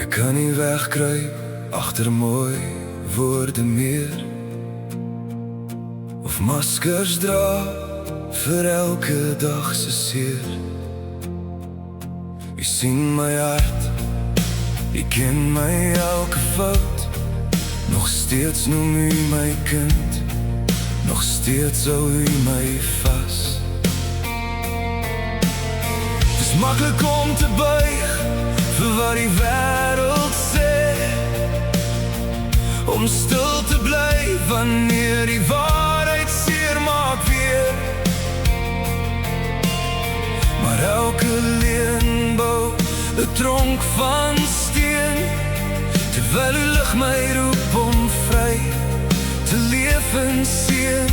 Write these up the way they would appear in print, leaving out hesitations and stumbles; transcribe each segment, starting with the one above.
Ek kan nie wegkruip agter mooi woorde meer, of maskers dra vir elke dag se seer. U sien my hart, u ken my elke fout. Nog steeds noem u my kind, nog steeds hou u my vas. Dis maklik om te buig vir wat die wêreld sê, om stil te bly wanneer die waarheid seer maak weer. Maar elke leuen bou 'n tronk van steen, terwyl u lig my roep om vry te leef in seën.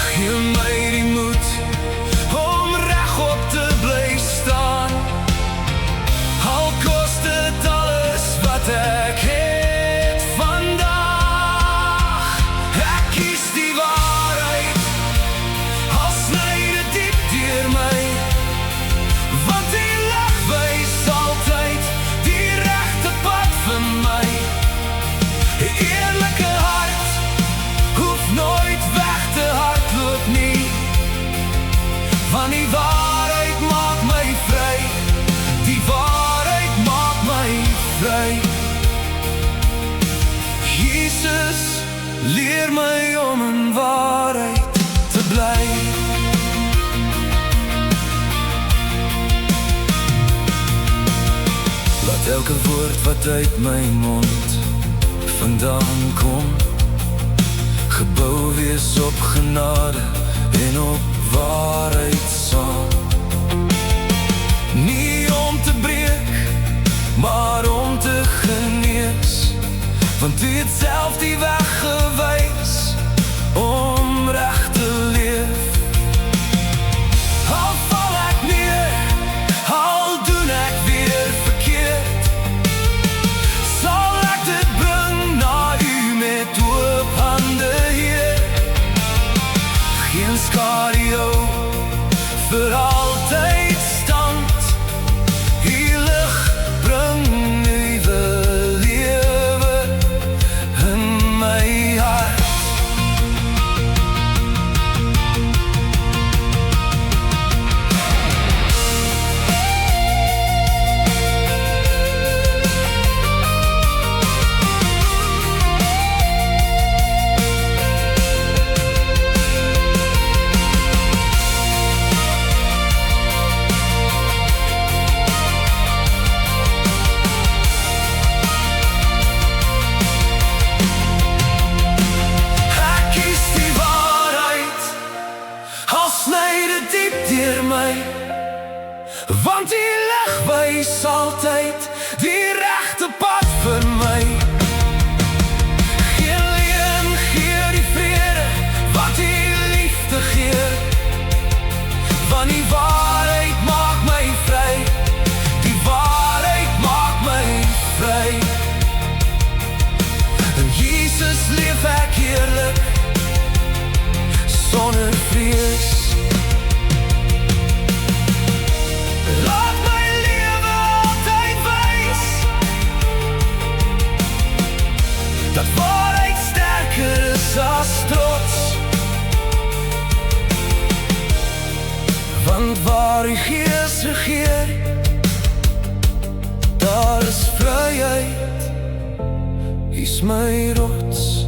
Gee my die moed om regop te bly staan, al kos dit alles wat ek het vandag. Ek kies die waarheid, al sny dit diep deur my, want die lig wys altyd die regte pad vir my. 'n Eerlike hart hoef nooit weg te hardloop nie, want die waarheid maak my vry. Die waarheid maak my vry. Jesus, leer my om in waarheid te bly. Laat elke woord wat uit my mond vandaan kom, gebou wees op genade en op waarheid saam. Nie om te breek, maar om te genees, want u het self die weg gewys om reg te leef. Al val ek neer, al doen ek weer verkeerd, sal ek dit bring na u met oop hande, Heer. Geen skaduw vir altyd stand, u lig bring nuwe lewe in my hart. Want die lig wys altyd die regte pad vir my. Geen leuen gee die vrede wat die liefde gee, want die waarheid maak my vry. Die waarheid maak my vry. In Jesus leef ek heerlik, sonder vrees. Laat my lewe altyd wys dat waarheid sterker is as trots, want waar u Gees regeer, daar is vryheid, u is my rots.